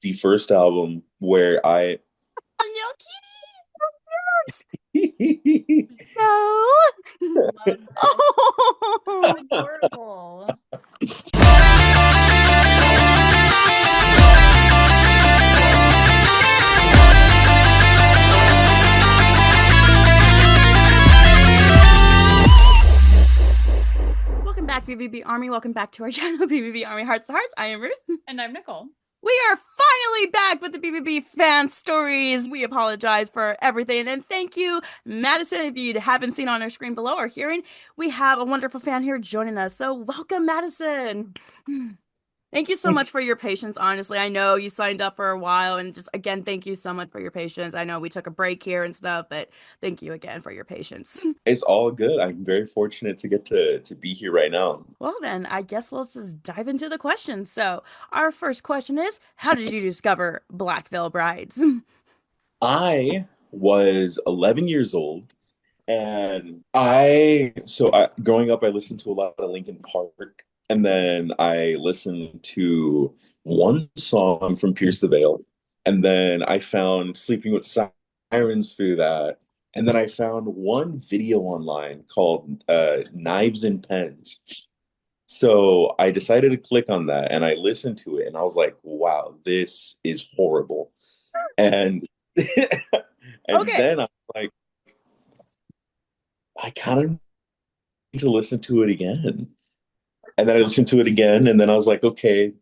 the first album where I Yo, no. Love this. I Oh, adorable. Welcome back, BVB Army. Welcome back to our channel, BVB Army Hearts to Hearts. I am Ruth. And I'm Nicole. We are finally back with the BVB fan stories. We apologize for everything. And thank you, Maddison. If you haven't seen on our screen below or hearing, we have a wonderful fan here joining us. So welcome, Maddison. Thank you so much for your patience, honestly. I know you signed up for a while, and just again, thank you so much for your patience. I know we took a break here and stuff, but thank you again for your patience. It's all good. I'm very fortunate to get to be here right now. Well, then, I guess let's just dive into the questions. So, our first question is, how did you discover Black Veil Brides? I was 11 years old, and growing up, I listened to a lot of Linkin Park, and then I listened to one song from Pierce the Veil, and then I found Sleeping with Sirens through that, and then I found one video online called Knives and Pens. So I decided to click on that, and I listened to it, and I was like, "Wow, this is horrible." And and Okay. then I'm like, I kind of need to listen to it again. And then I listened to it again, and then I was like, okay,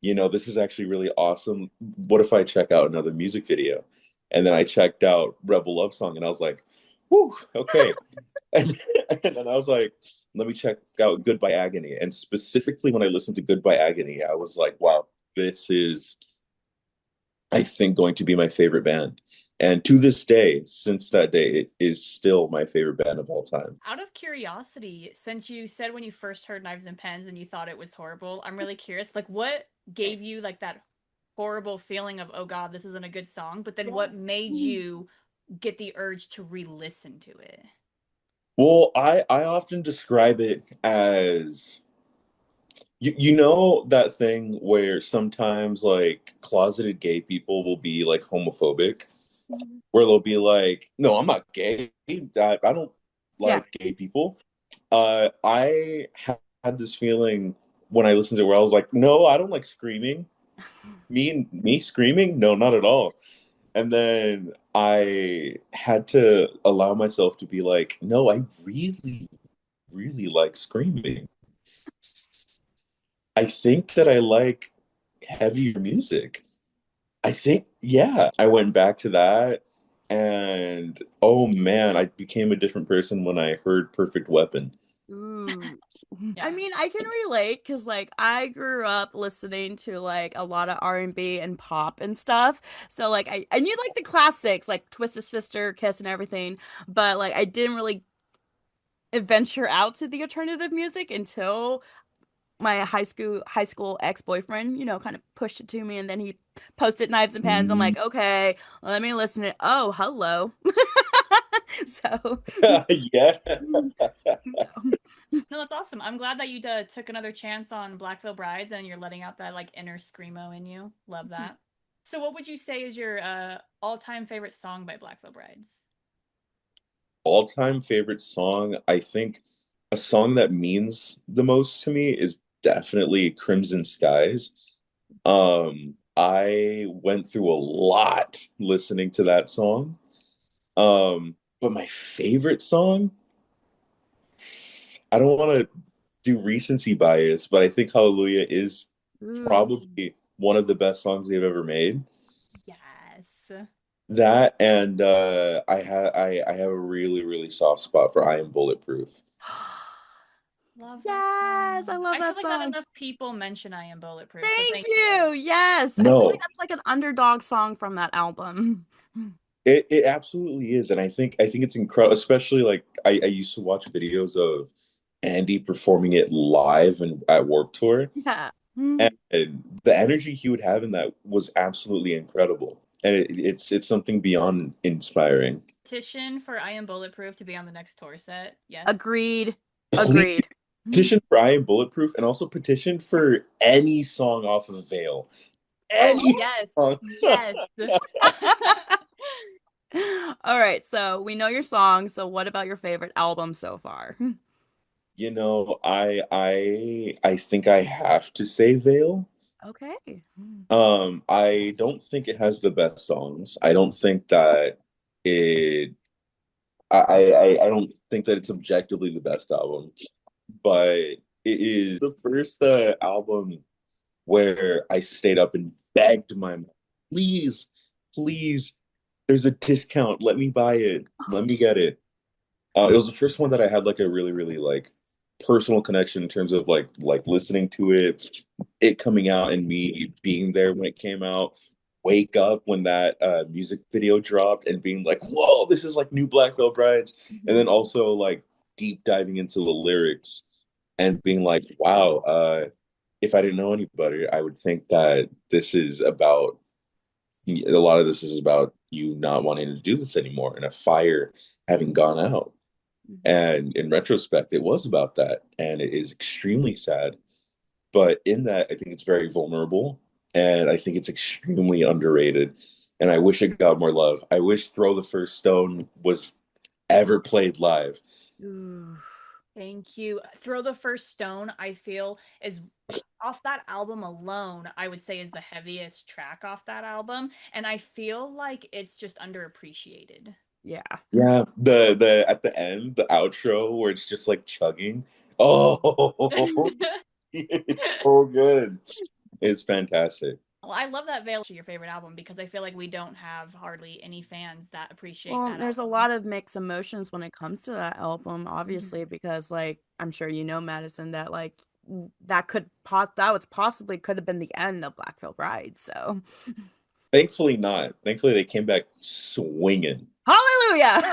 this is actually really awesome. What if I check out another music video? And then I checked out Rebel Love Song, and I was like, whew, okay. And, and then I was like, let me check out Goodbye Agony. And specifically when I listened to Goodbye Agony, I was like, wow, this is, I think, going to be my favorite band. And to this day, since that day, it is still my favorite band of all time. Out of curiosity, since you said when you first heard Knives and Pens and you thought it was horrible, I'm really curious, like what gave you like that horrible feeling of, oh God, this isn't a good song, but then what made you get the urge to re-listen to it? Well, I often describe it as you know that thing where sometimes like closeted gay people will be like homophobic, where they'll be like, "No, I'm not gay. I don't Yeah. like gay people." I had this feeling when I listened to it where I was like, "No, I don't like screaming. Me screaming? No, not at all." And then I had to allow myself to be like, "No, I really, really like screaming. I think that I like heavier music." I think, yeah, I went back to that, and oh man, I became a different person when I heard Perfect Weapon. Ooh. I Yeah. mean, I can relate because like I grew up listening to like a lot of R&B and pop and stuff. So like I knew like the classics like Twisted Sister, Kiss and everything, but like I didn't really venture out to the alternative music until my high school ex-boyfriend, kind of pushed it to me and then he posted Knives and Pens. I'm Mm. like, okay, let me listen to it. Oh, hello. So, Yeah. so No, that's awesome. I'm glad that you took another chance on Black Veil Brides and you're letting out that like inner screamo in you. Love that. So what would you say is your all-time favorite song by Black Veil Brides? All-time favorite song, I think a song that means the most to me is definitely Crimson Skies. I went through a lot listening to that song. But my favorite song, I don't want to do recency bias, but I think Hallelujah is ooh. probably one of the best songs they've ever made. Yes. That and I have a really, really soft spot for I Am Bulletproof. Love that Yes, I song. love I feel that like not song. enough people mention I Am Bulletproof, so Thank thank you. you. Yes. I feel like No, that's like an underdog song from that album. it absolutely is, and I think it's incredible. Especially like I used to watch videos of Andy performing it live and at Warped Tour, Yeah. and the energy he would have in that was absolutely incredible. And it's something beyond inspiring. Petition for I Am Bulletproof to be on the next tour set. Yes. Agreed. Please Agreed. petition for I Am Bulletproof, and also petition for any song off of Veil. Oh, Any yes. song. Yes. All right, so we know your song. So what about your favorite album so far? I think I have to say Veil. Okay. I don't think it has the best songs. I don't think that it I don't think that it's objectively the best album, but it is the first album where I stayed up and begged my mom, please, please, there's a discount. Let me buy it. Let me get it. It was the first one that I had like a really, really like personal connection in terms of like listening to it coming out and me being there when it came out. Wake up when that music video dropped and being like, whoa, this is like new Black Veil Brides. And then also like deep diving into the lyrics and being like, wow, if I didn't know any better, I would think that this is about a lot of this is about you not wanting to do this anymore and a fire having gone out. And in retrospect, it was about that. And it is extremely sad. But in that, I think it's very vulnerable. And I think it's extremely underrated. And I wish it got more love. I wish Throw the First Stone was ever played live. Ooh. Thank you. Throw the First Stone, I feel, is off that album alone, I would say is the heaviest track off that album. And I feel like it's just underappreciated. Yeah. Yeah, the at the end, the outro where it's just like chugging. Oh, it's so good. It's fantastic. Well, I love that Veil, your favorite album, because I feel like we don't have hardly any fans that appreciate Well, that there's a album. lot of mixed emotions when it comes to that album, obviously, Mhm. because like I'm sure you know, Madison, that like that was possibly could have been the end of Black Veil Bride. So Thankfully not. Thankfully they came back swinging. hallelujah.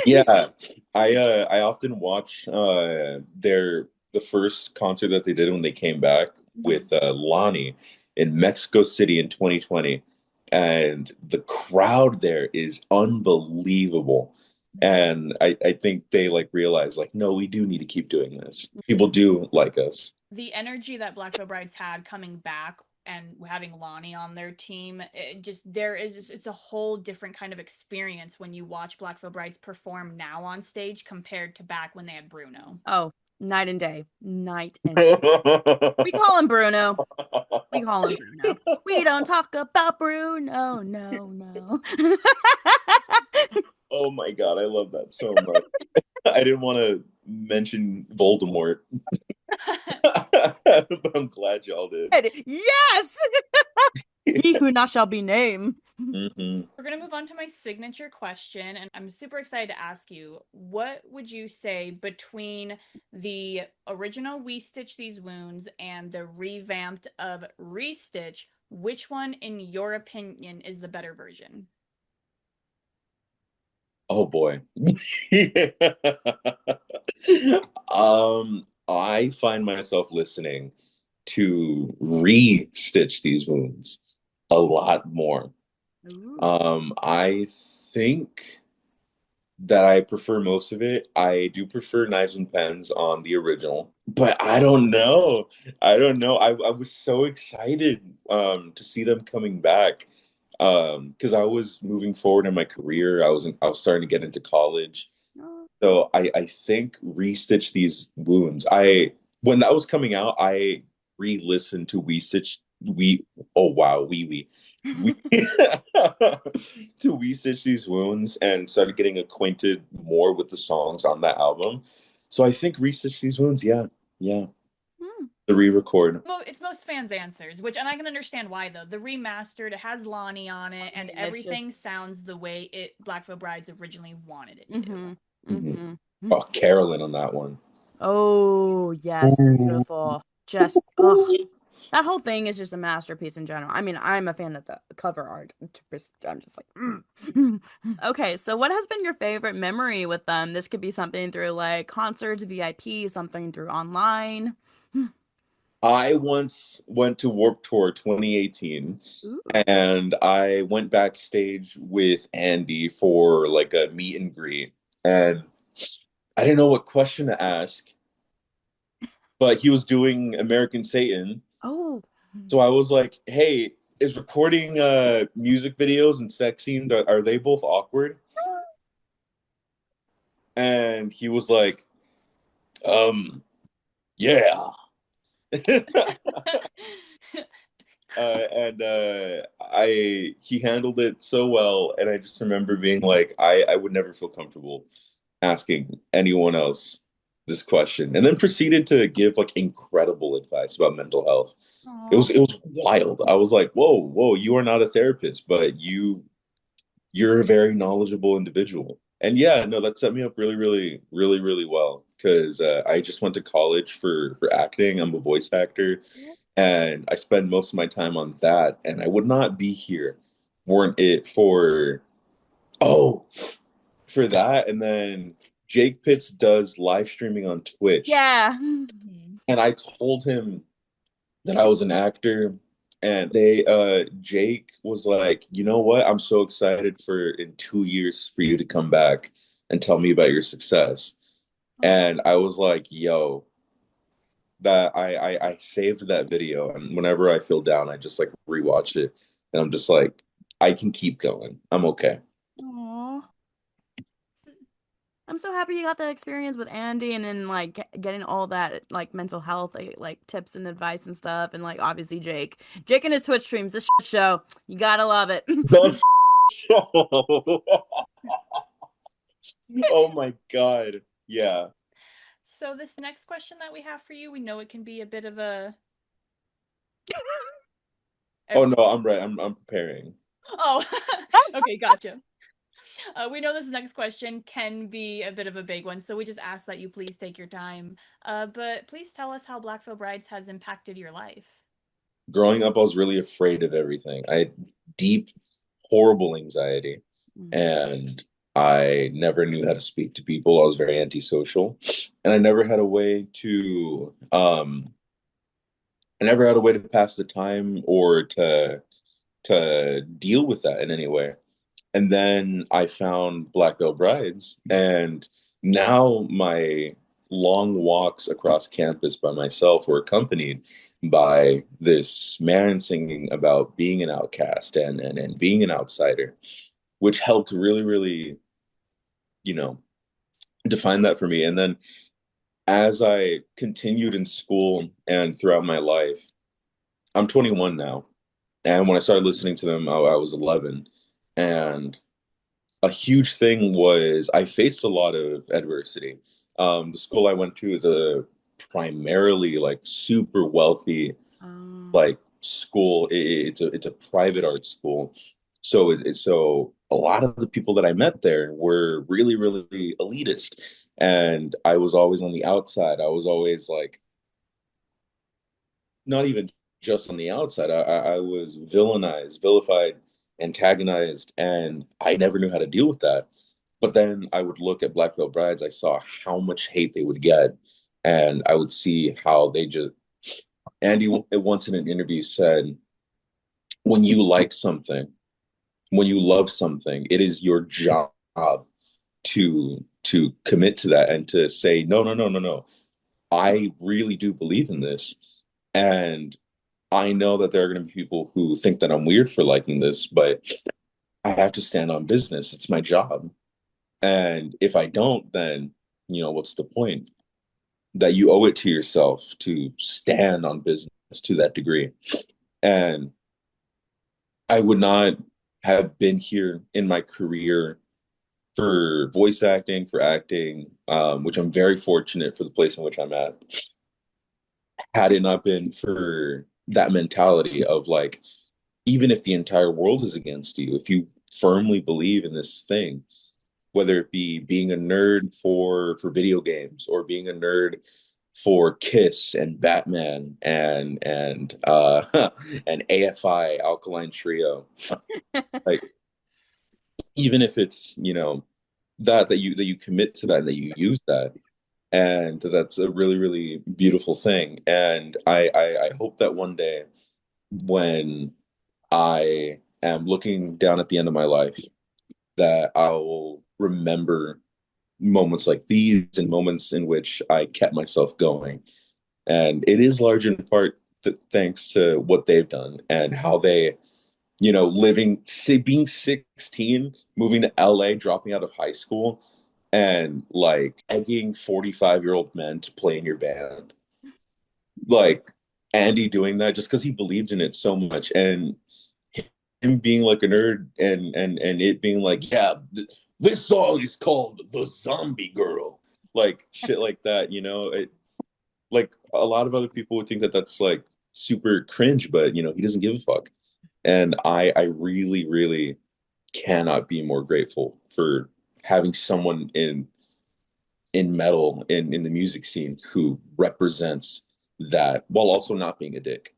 Yeah, I often watch the first concert that they did when they came back with Lonnie in Mexico City in 2020, and the crowd there is unbelievable. And I think they like realize like, no, we do need to keep doing this. People do like us. The energy that Black Veil Brides had coming back and having Lonnie on their team, it's a whole different kind of experience when you watch Black Veil Brides perform now on stage compared to back when they had Bruno. Oh, night and day. Night and day. We call him Bruno. We call him Bruno. We don't talk about Bruno. No, no. Oh my God, I love that so much. I didn't want to mention Voldemort, but I'm glad y'all did. Yes! He who not shall be named. Hmm. We're going to move on to my signature question, and I'm super excited to ask you, what would you say between the original We Stitch These Wounds and the revamped of Restitch, which one, in your opinion, is the better version? Oh boy. I find myself listening to re-stitch these wounds a lot more. Ooh. I think that I prefer most of it. I do prefer Knives and Pens on the original, but I don't know. I don't know. I was so excited to see them coming back because I was moving forward in my career. I was starting to get into college. Oh. So I think Restitch These Wounds. I when that was coming out, I re-listened to We Stitch We oh wow, we to We Stitch These Wounds and started getting acquainted more with the songs on that album. So I think Restitch These Wounds, yeah, yeah. Hmm. The re-record. Well, it's most fans' answers, which, and I can understand why though. The remastered, it has Lonnie on it, and It's everything just sounds the way it Black Veil Brides originally wanted it to. mm-hmm. Mhm. Mm-hmm. Oh, Carolyn on that one. Oh, yes, Ooh. beautiful. Just oh, that whole thing is just a masterpiece in general. I mean, I'm a fan of the cover art. I'm just like, Okay, so what has been your favorite memory with them? This could be something through like concerts, VIP, something through online. I once went to Warped Tour 2018 Ooh. and I went backstage with Andy for like a meet and greet. And I didn't know what question to ask, but he was doing American Satan. Oh. So I was like, hey, is recording music videos and sex scenes, are they both awkward? And he was like, yeah. And I he handled it so well, and I just remember being like, I would never feel comfortable asking anyone else this question, and then proceeded to give like incredible advice about mental health. Aw. It was wild. I was like, whoa, you are not a therapist, but you're a very knowledgeable individual. And yeah, no, that set me up really well because I just went to college for acting. I'm a voice actor, and I spend most of my time on that. And I would not be here weren't it for oh for that. And then Jake Pitts does live streaming on Twitch, Yeah. Mhm. and I told him that I was an actor. And they Jake was like, you know what? I'm so excited for in 2 years for you to come back and tell me about your success. Aw. And I was like, yo, that I saved that video, and whenever I feel down, I just like rewatch it, and I'm just like, I can keep going. I'm okay. Aw. I'm so happy you got that experience with Andy and then like getting all that like mental health like tips and advice and stuff and like obviously Jake. Jake and his Twitch streams, this shit show. You gotta love it. That's oh my God. Yeah. So this next question that we have for you, we know it can be a bit of a Oh no, I'm right. I'm preparing. Oh, okay, gotcha. We know this next question can be a bit of a big one, so we just ask that you please take your time. But please tell us how Black Veil Brides has impacted your life. Growing up, I was really afraid of everything. I had deep, horrible anxiety, Mm. and I never knew how to speak to people. I was very antisocial, and I never had a way to pass the time or to deal with that in any way. And then I found Black Veil Brides, and now my long walks across campus by myself were accompanied by this man singing about being an outcast and being an outsider, which helped really, you know, define that for me. And then as I continued in school and throughout my life, I'm 21 now. And when I started listening to them, I was 11. And a huge thing was I faced a lot of adversity. The school I went to is a primarily like super wealthy Um, like school. It's a private art school, so so a lot of the people that I met there were really elitist, and I was always on the outside. I was always like not even just on the outside. I was villainized, vilified, antagonized, and I never knew how to deal with that. But then I would look at Black Veil Brides. I saw how much hate they would get, and I would see how they just. Andy once in an interview said, "When you like something, when you love something, it is your job to commit to that and to say, no. I really do believe in this, and I know that there are going to be people who think that I'm weird for liking this, but I have to stand on business. It's my job. And if I don't, then, what's the point? That you owe it to yourself to stand on business to that degree. And I would not have been here in my career for voice acting, for acting, which I'm very fortunate for the place in which I'm at, had it not been for that mentality of like, even if the entire world is against you, if you firmly believe in this thing, whether it be being a nerd for video games or being a nerd for Kiss and Batman and and AFI Alkaline Trio, like even if it's that you commit to that and that you use that, and that's a really beautiful thing. And I hope that one day when I am looking down at the end of my life, that I will remember moments like these and moments in which I kept myself going. And it is large in part thanks to what they've done and how they, being 16, moving to LA, dropping out of high school, and like egging 45-year-old men to play in your band. Like Andy doing that just because he believed in it so much, and him being like a nerd, and it being like, yeah, this song is called The Zombie Girl. Like shit like that, like a lot of other people would think that that's like super cringe, but he doesn't give a fuck. And I really, really cannot be more grateful for having someone in metal in the music scene who represents that while also not being a dick.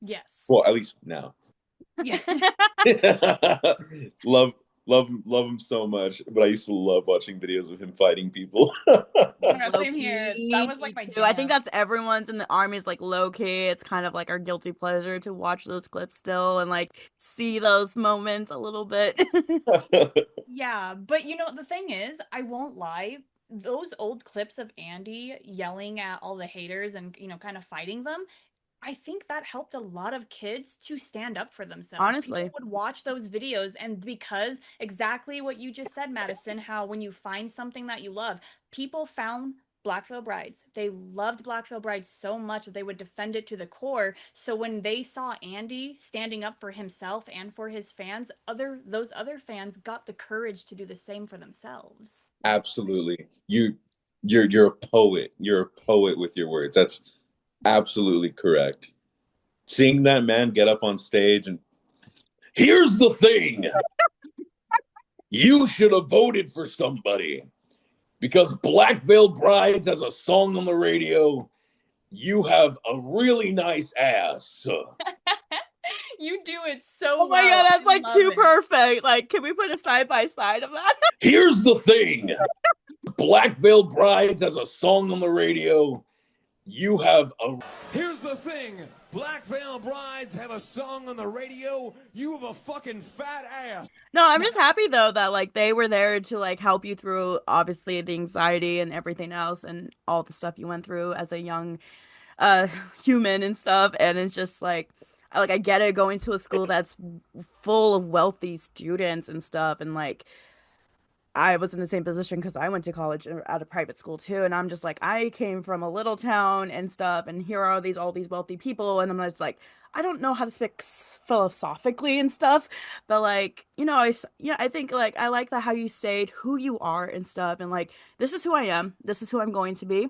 Yes. Well, at least now. Yeah. love love him so much, but I used to love watching videos of him fighting people. Yeah, Low same here. key, That was like me my too. I think jam. that's everyone's in the army is like low key. It's kind of like our guilty pleasure to watch those clips still and like see those moments a little bit. Yeah, but the thing is, I won't lie, those old clips of Andy yelling at all the haters and, kind of fighting them, I think that helped a lot of kids to stand up for themselves. People Honestly, would watch those videos, and because exactly what you just said, Madison, how when you find something that you love, people found Black Veil Brides. They loved Black Veil Brides so much that they would defend it to the core. So when they saw Andy standing up for himself and for his fans, those other fans got the courage to do the same for themselves. Absolutely. You're a poet. You're a poet with your words. That's absolutely correct. Seeing that man get up on stage and here's the thing. You should have voted for somebody because Black Veil Brides has a song on the radio. You have a really nice ass. You do it so oh my well. god, that's I like love too it. perfect. Like, can we put a side by side of that? Here's the thing. Black Veil Brides has a song on the radio. You have a Here's the thing. Black Veil Brides have a song on the radio. You have a fucking fat ass. No, I'm just happy though that like they were there to like help you through obviously the anxiety and everything else and all the stuff you went through as a young uh human and stuff. And it's just like I get it going to a school that's full of wealthy students and stuff, and like I was in the same position because I went to college at a private school too, and I'm just like I came from a little town and stuff, and here are these all these wealthy people, and I'm just like I don't know how to speak philosophically and stuff, but like yeah, I think like I like that how you stayed who you are and stuff, and like this is who I am, this is who I'm going to be.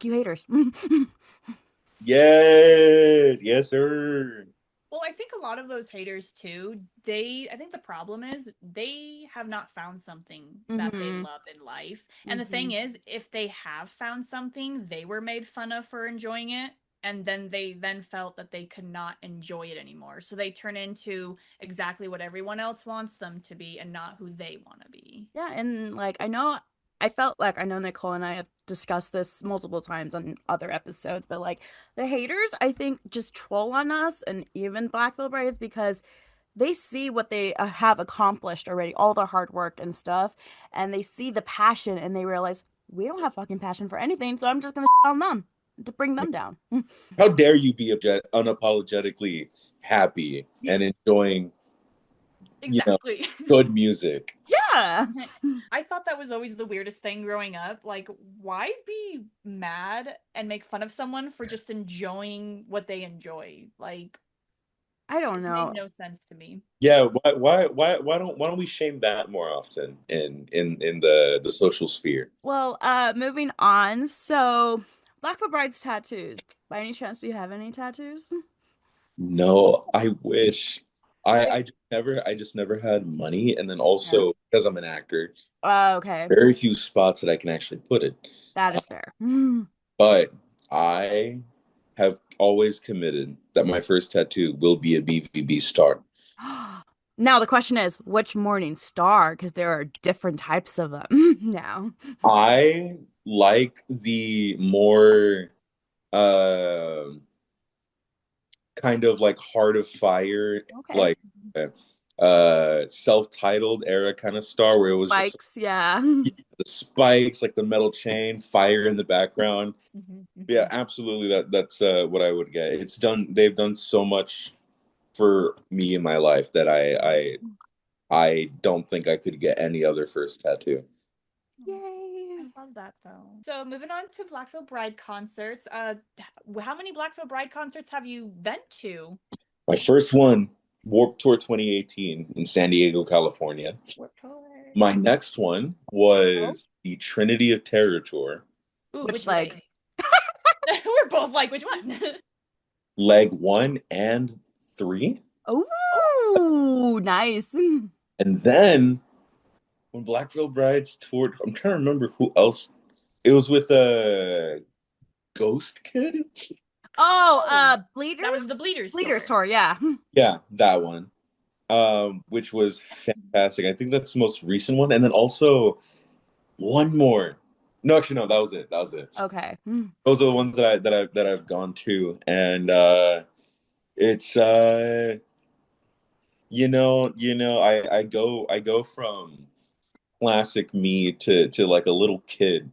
You haters. yes, yes, sir. Well, I think a lot of those haters too, I think the problem is they have not found something that they hmm love in life. And the thing is, if they have found something, they were made fun of for enjoying it. And then they then felt that they could not enjoy it anymore. So they turn into exactly what everyone else wants them to be and not who they want to be. Yeah, and like I felt like I know Nicole and I have discussed this multiple times on other episodes, but like the haters, I think, just troll on us and even Black Veil Brides because they see what they have accomplished already, all the hard work and stuff, and they see the passion and they realize we don't have fucking passion for anything, so I'm just gonna on them to bring them down. How dare you be unapologetically happy and enjoying, Exactly. good music? Yeah. I thought that was always the weirdest thing growing up. Like, why be mad and make fun of someone for just enjoying what they enjoy? Like, I don't it made know. no sense to me. Yeah, why don't we shame that more often in the social sphere? Well, moving on. So, Black Veil Brides tattoos. By any chance, do you have any tattoos? No, I wish. I I just never had money, and then Yeah. also because I'm an actor, Okay. very few spots that I can actually put it. That is fair. But I have always committed that my first tattoo will be a BVB star. Now the question is, which morning star? Because there are different types of them now. I like the more uh kind of like Heart of Fire, Okay. like self-titled era kind of star where it was just Spikes, yeah. the spikes, like the metal chain, fire in the background. Yeah, Mhm. absolutely. That's what I would get. They've done so much for me in my life that I don't think I could get any other first tattoo. Yay. I love that though. So moving on to Black Veil Bride concerts. How many Black Veil Bride concerts have you been to? My first one, Warped Tour 2018 in San Diego, California. Warped Tour. My next one Oh, was the Trinity of Terror tour, Ooh, which which leg? leg? We're both like, which one? leg 1 and 3. Oh, nice. And then when Black Veil Brides toured, I'm trying to remember who else. It was with a Ghost Kid. Oh, That was Bleeders? the Bleeders Bleeders tour. tour, yeah. Yeah, that one. Which was fantastic. I think that's the most recent one. And then also one more. No, actually, no, that was it. That was it. Okay. Those are the ones that I've gone to, and it's I go from classic me to like a little kid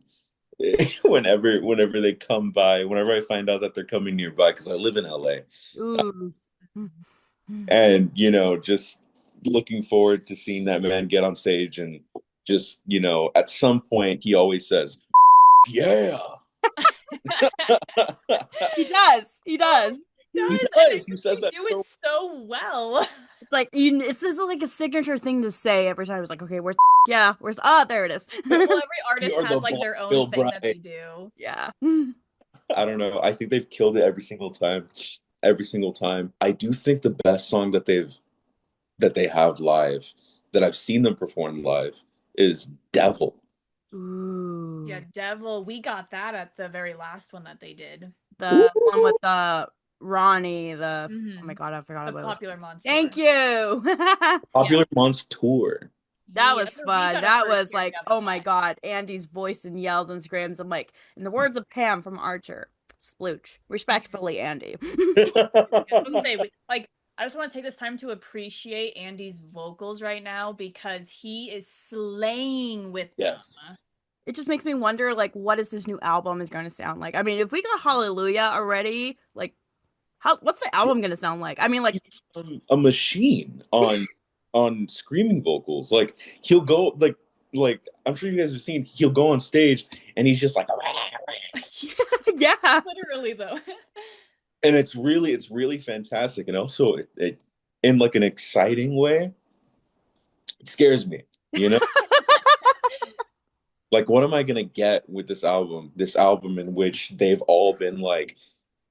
whenever they come by, whenever I find out that they're coming nearby, because I live in LA, Ooh. and just looking forward to seeing that man get on stage and just at some point he always says, "Yeah." He does. He does. He Does, and does. He says they that do it so. so well. It's like it's just like a signature thing to say every time. It's like, okay, where's yeah, where's there it is. Well, every We artist are the has like Black their own Veil thing that they Bride. do. Yeah. I don't know. I think they've killed it every single time. Every single time. I do think the best song that they have live, that I've seen them perform live, is Devil. Ooh. Yeah, Devil. We got that at the very last one that they did. The one with the Ronnie, oh my Mm-hmm. god, I forgot The about it. Popular Monster. Thank you. Popular Monster Tour. That Yeah, was we fun. got a That first was hearing like, of oh my that. god, Andy's voice and yells and screams. I'm like, in the words of Pam from Archer, splooch. Respectfully, Andy. I was gonna say, I just want to take this time to appreciate Andy's vocals right now because he is slaying with them. Yes. It just makes me wonder, like, what is this new album is going to sound like? I mean, if we got Hallelujah already, like, what's the album going to sound like? I mean, like, A machine on screaming vocals. Like he'll go like I'm sure you guys have seen. He'll go on stage and he's just like, yeah. Literally though. and it's really fantastic. And also it in like an exciting way, it scares me. You know, like what am I gonna get with this album? This album in which they've all been like,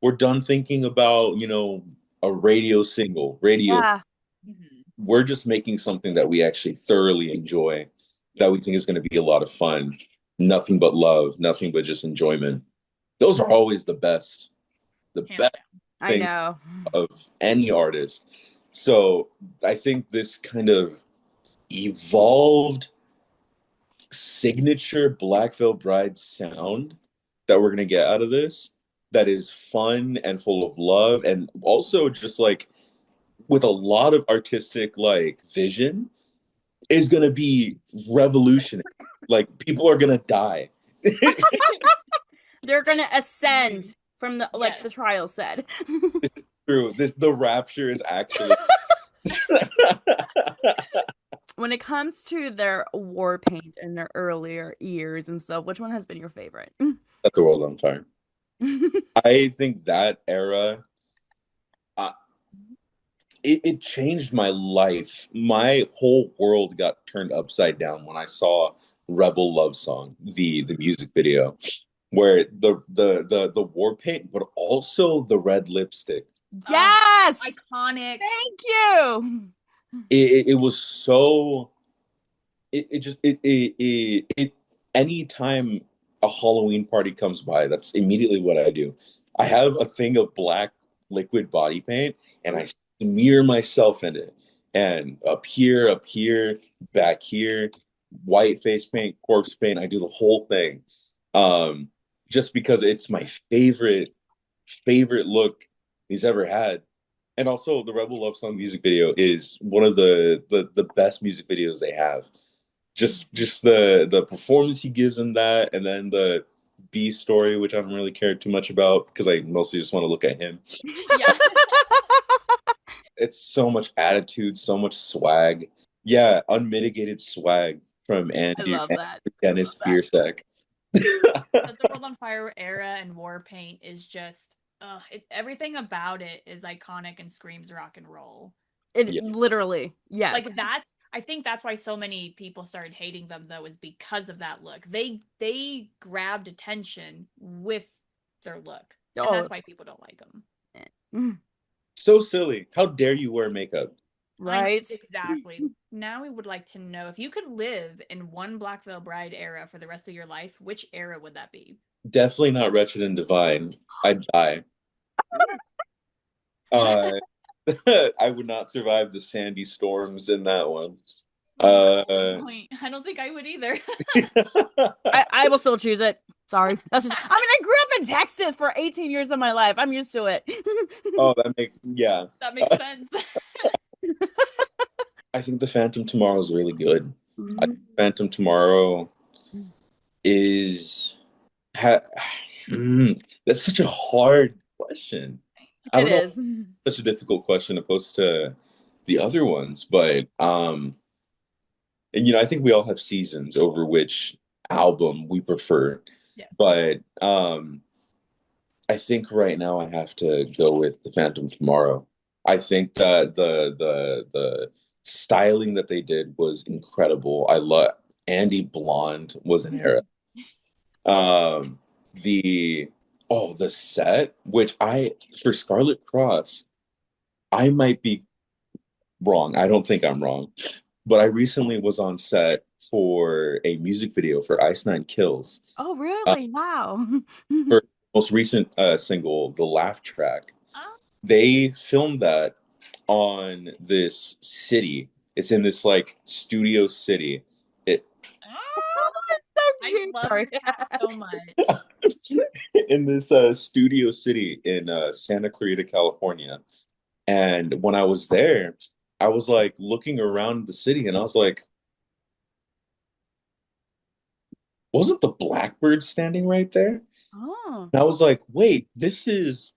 we're done thinking about a radio single, radio. Yeah. Mhm. We're just making something that we actually thoroughly enjoy, that we think is going to be a lot of fun. Nothing but love, nothing but just enjoyment. Those are always the Hands best down. I thing know. of any artist. So I think this kind of evolved signature Black Veil Bride sound that we're going to get out of this, that is fun and full of love, and also just like with a lot of artistic like vision, is going to be revolutionary. Like people are going to die. They're going to ascend from like Yes. the trial said. True. The rapture is actually. When it comes to their war paint in their earlier years and stuff, which one has been your favorite? Set the world on fire. I think that era, uh, it changed my life. My whole world got turned upside down when I saw Rebel Love Song, the music video, where the war paint, but also the red lipstick. Yes. Iconic. Thank you. It was so. It just it anytime a Halloween party comes by, that's immediately what I do. I have a thing of black liquid body paint and I smear myself in it. And up here, back here, white face paint, corpse paint, I do the whole thing. Just because it's my favorite look he's ever had. And also, the Rebel Love Song music video is one of the best music videos they have. Just the performance he gives in that, and then the B story, which I don't really care too much about because I mostly just want to look at him. Yeah. It's so much attitude, so much swag. Yeah, unmitigated swag from I Andy love and that. Dennis I love Biersack. The World on Fire era and Warpaint is just everything about it is iconic and screams rock and roll. It Yeah. literally, yes. Like I think that's why so many people started hating them though, is because of that look. They grabbed attention with their look. And that's why people don't like them. So silly. How dare you wear makeup? Right? Exactly. Now we would like to know, if you could live in one Black Veil Bride era for the rest of your life, which era would that be? Definitely not Wretched and Divine. I'd die. Uh, I would not survive the sandy storms in that one. Good point. I don't think I would either. I will still choose it. Sorry. That's just, I mean, I grew up in Texas for 18 years of my life. I'm used to it. Oh, yeah. That makes sense. I think the Phantom Tomorrow is really good. I think Phantom Tomorrow is that's such a hard question. I It don't know, is. such a difficult question opposed to the other ones, but and I think we all have seasons over which album we prefer. Yes. But I think right now I have to go with the Phantom Tomorrow. I think that the styling that they did was incredible. I love Andy Blonde was an era. The the set, which for Scarlet Cross, I might be wrong. I don't think I'm wrong. But I recently was on set for a music video for Ice Nine Kills. Oh, really? Wow. For most recent single, the Laugh track. Oh. They filmed that on this city. It's in this like studio city. I love that so much. In this studio city in Santa Clarita, California. And when I was there, I was like looking around the city and I was like, wasn't the Blackbird standing right there? Oh. And I was like, wait, this is,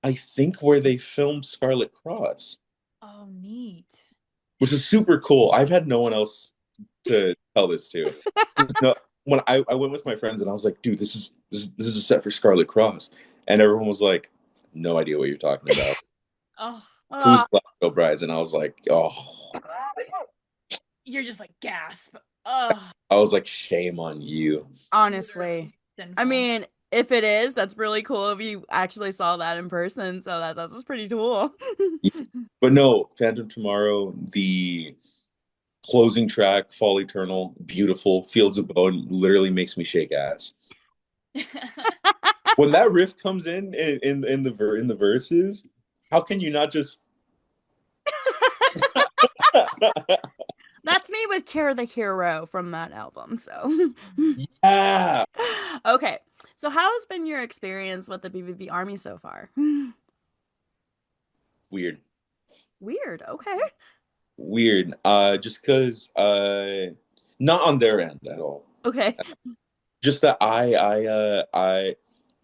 I think, where they filmed Scarlet Cross. Oh, neat. Which is super cool. I've had no one else to tell this to. When I went with my friends and I was like, dude, this is a set for Scarlet Cross. And everyone was like, no idea what you're talking about. Who's Black Veil Brides? And I was like, oh. You're just like, gasp. I was like, shame on you. Honestly. I mean, if it is, that's really cool if you actually saw that in person. So that's pretty cool. But no, Phantom Tomorrow, the closing track, Fall Eternal, beautiful. Fields of Bone literally makes me shake ass. When that riff comes in the verses, how can you not just That's me with Care the Hero from that album. So yeah. Okay. So how has been your experience with the BVB Army so far? Weird. Okay. Weird. Just because not on their end at all. Okay. Just that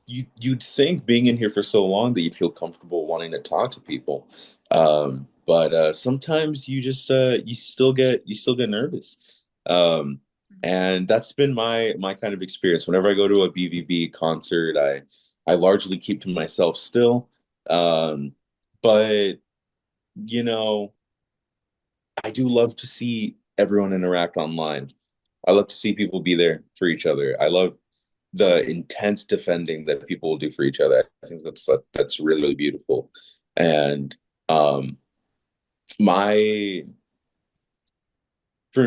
you'd think being in here for so long that you'd feel comfortable wanting to talk to people. But sometimes you just you still get nervous. And that's been my kind of experience. Whenever I go to a BVB concert, I largely keep to myself still. But I do love to see everyone interact online. I love to see people be there for each other. I love the intense defending that people will do for each other. I think that's really, really beautiful. And for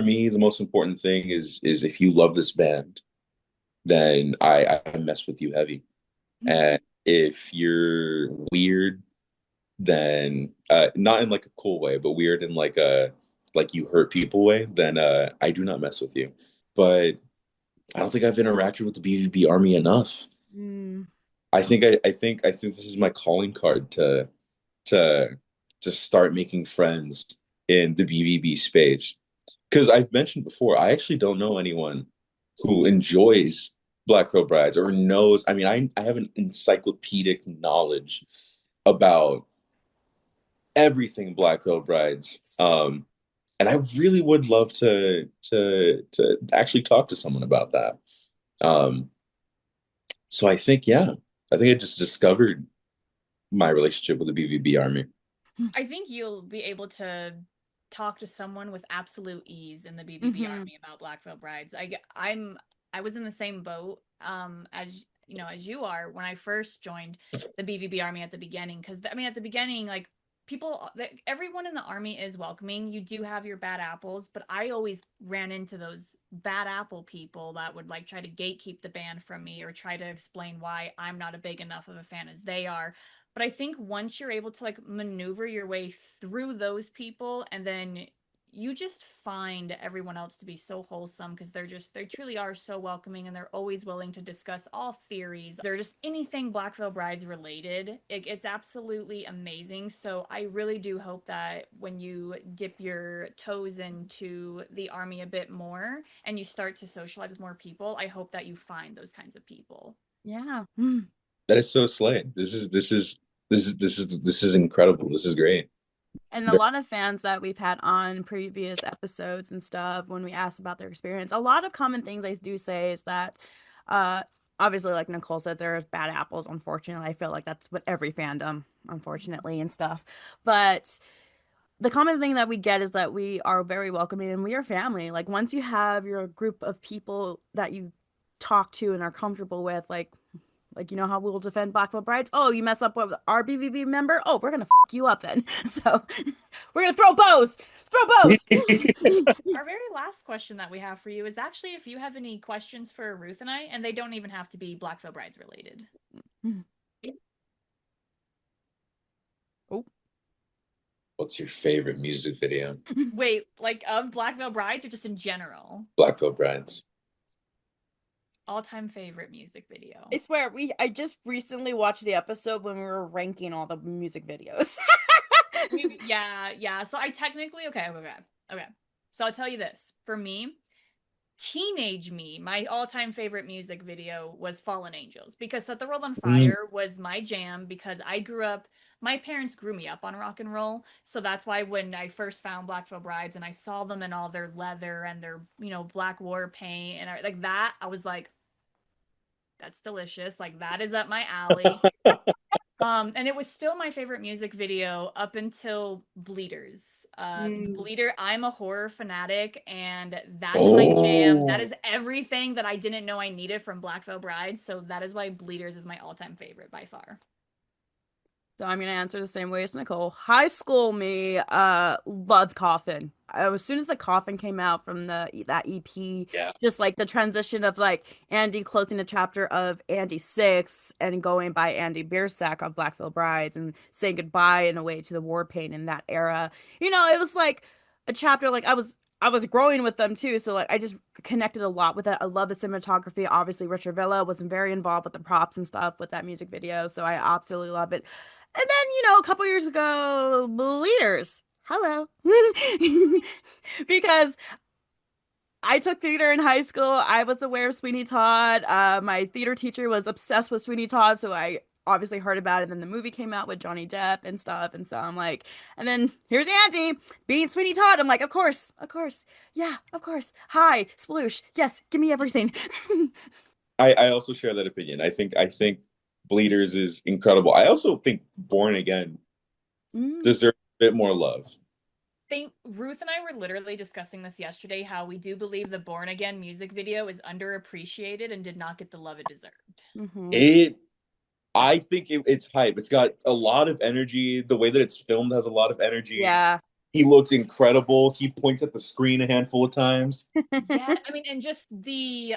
me, the most important thing is if you love this band, then I mess with you heavy. And if you're weird, then not in like a cool way, but weird in like a you hurt people way, then I do not mess with you. But I don't think I've interacted with the BVB Army enough. I think this is my calling card to to start making friends in the BVB space. Because I've mentioned before, I actually don't know anyone who enjoys Black Veil Brides or knows. I mean, I have an encyclopedic knowledge about everything Black Veil Brides. And I really would love to actually talk to someone about that. Um, so I think, yeah, I think I just discovered my relationship with the BVB Army. I think you'll be able to talk to someone with absolute ease in the BVB Army about Black Veil Brides. I was in the same boat as you know as you are when I first joined the BVB Army at the beginning, because I mean at the beginning, like, people, everyone in the army is welcoming. You do have your bad apples, but I always ran into those bad apple people that would like try to gatekeep the band from me or try to explain why I'm not a big enough of a fan as they are. But I think once you're able to like maneuver your way through those people, and then you just find everyone else to be so wholesome, because they truly are so welcoming, and they're always willing to discuss all theories. They're just anything Black Veil Brides related. It's absolutely amazing. So I really do hope that when you dip your toes into the army a bit more and you start to socialize with more people, I hope that you find those kinds of people. Yeah. That is so slay. This is incredible. This is great. And a lot of fans that we've had on previous episodes and stuff, when we asked about their experience, a lot of common things they do say is that, obviously, like Nicole said, there's bad apples, unfortunately. I feel like that's what every fandom, unfortunately, and stuff. But the common thing that we get is that we are very welcoming and we are family. Like, once you have your group of people that you talk to and are comfortable with, like, you know how we'll defend Black Veil Brides? Oh, you mess up with our BVB member? Oh, we're gonna f you up then. So we're gonna throw bows! Throw bows! Our very last question that we have for you is actually if you have any questions for Ruth and I, and they don't even have to be Black Veil Brides related. Oh. What's your favorite music video? Wait, like of Black Veil Brides or just in general? Black Veil Brides. All-time favorite music video. I swear, I just recently watched the episode when we were ranking all the music videos. Yeah. So I technically okay. So I'll tell you this. For me, teenage me, my all-time favorite music video was Fallen Angels, because Set the World on Fire was my jam, because I grew up, my parents grew me up on rock and roll. So that's why when I first found Black Veil Brides and I saw them in all their leather and their, black war paint and like that, I was like, that's delicious. Like, that is up my alley. And it was still my favorite music video up until Bleeders. Bleeder, I'm a horror fanatic, and that's my jam. That is everything that I didn't know I needed from Black Veil Brides. So that is why Bleeders is my all-time favorite by far. So I'm gonna answer the same way as Nicole. High school me loved Coffin. As soon as the Coffin came out from that EP, Yeah. just like the transition of like Andy closing the chapter of Andy 6 and going by Andy Biersack of Black Veil Brides and saying goodbye in a way to the war paint in that era. It was like a chapter. Like, I was growing with them too, so like I just connected a lot with it. I love the cinematography. Obviously, Richard Villa was very involved with the props and stuff with that music video, so I absolutely love it. And then, a couple years ago, Bleeders. Hello. Because I took theater in high school. I was aware of Sweeney Todd. My theater teacher was obsessed with Sweeney Todd, so I obviously heard about it. And then the movie came out with Johnny Depp and stuff. And so I'm like, and then here's Andy being Sweeney Todd. I'm like, of course. Yeah, of course. Hi, sploosh. Yes, give me everything. I also share that opinion. I think Bleeders is incredible. I also think Born Again deserves a bit more love. Ruth and I were literally discussing this yesterday, how we do believe the Born Again music video is underappreciated and did not get the love it deserved. I think it's hype. It's got a lot of energy. The way that it's filmed has a lot of energy. Yeah. He looks incredible. He points at the screen a handful of times. Yeah, I mean, and just the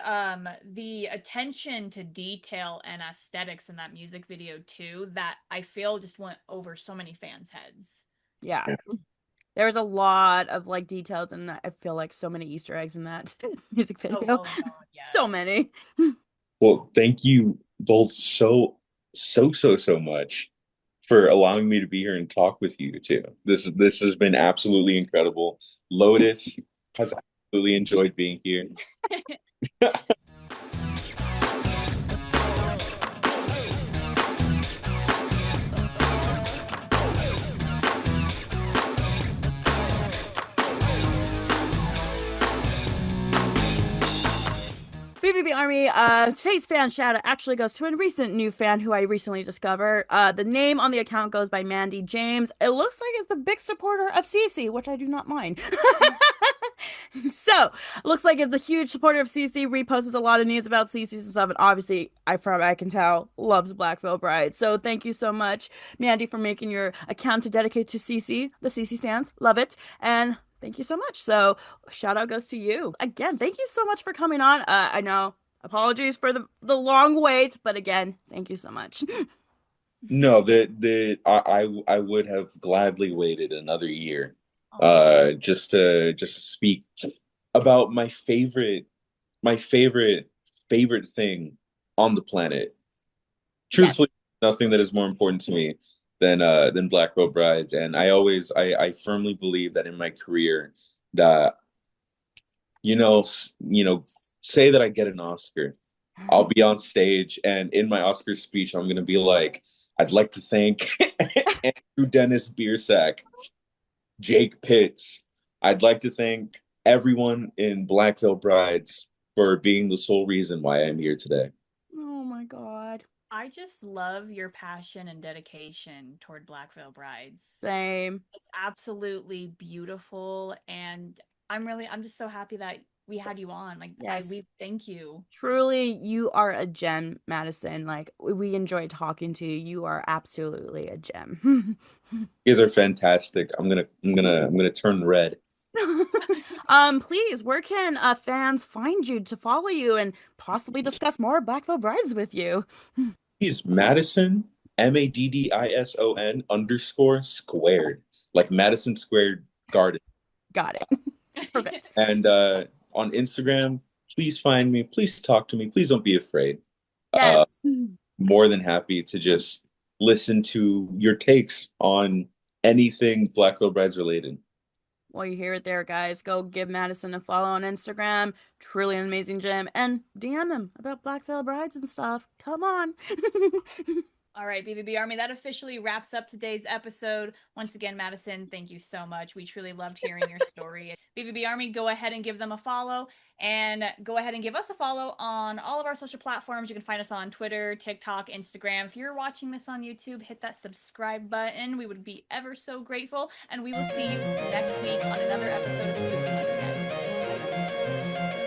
attention to detail and aesthetics in that music video too, that I feel just went over so many fans' heads. Yeah. There's a lot of like details, and I feel like so many Easter eggs in that music video. Oh God, yes. So many. Well, thank you both so much for allowing me to be here and talk with you too. This has been absolutely incredible. Lotus has absolutely enjoyed being here. BVB Army, today's fan shout out actually goes to a recent new fan who I recently discovered. The name on the account goes by Mandy James. It looks like it's a big supporter of Cece, which I do not mind. So, looks like it's a huge supporter of Cece, reposts a lot of news about Cece and stuff, and obviously, I can tell, loves Black Veil Bride. So, thank you so much, Mandy, for making your account to dedicate to Cece, the Cece stands. Love it. And thank you so much. So, shout out goes to you. Again, thank you so much for coming on. I know, apologies for the long wait, but again, thank you so much. No, I would have gladly waited another year, just to speak about my favorite thing on the planet. Yes. Truthfully, nothing that is more important to me than Black Veil Brides, and I firmly believe that in my career that say that I get an Oscar. I'll be on stage, and in my Oscar speech, I'm gonna be like, I'd like to thank Andrew Dennis Biersack, Jake Pitts. I'd like to thank everyone in Black Veil Brides for being the sole reason why I'm here today. Oh my God. I just love your passion and dedication toward Black Veil Brides. Same. It's absolutely beautiful, and I'm just so happy that we had you on. Like, Yes. we thank you. Truly, you are a gem, Madison. Like, we enjoy talking to you. You are absolutely a gem. You guys are fantastic. I'm gonna turn red. Please, where can fans find you to follow you and possibly discuss more Black Veil Brides with you? He's Maddison, Maddison _squared, like Madison Square Garden. Got it. Perfect. And on Instagram, please find me. Please talk to me. Please don't be afraid. Yes. More than happy to just listen to your takes on anything Black Veil Brides related. Well, you hear it there, guys. Go give Madison a follow on Instagram. Truly an amazing gem. And DM him about Black Veil Brides and stuff. Come on. All right, BVB Army, that officially wraps up today's episode. Once again, Madison, thank you so much. We truly loved hearing your story. BVB Army, go ahead and give them a follow, and go ahead and give us a follow on all of our social platforms. You can find us on Twitter, TikTok, Instagram. If you're watching this on YouTube, hit that subscribe button. We would be ever so grateful, and we will see you next week on another episode of Spooky Monday Nights.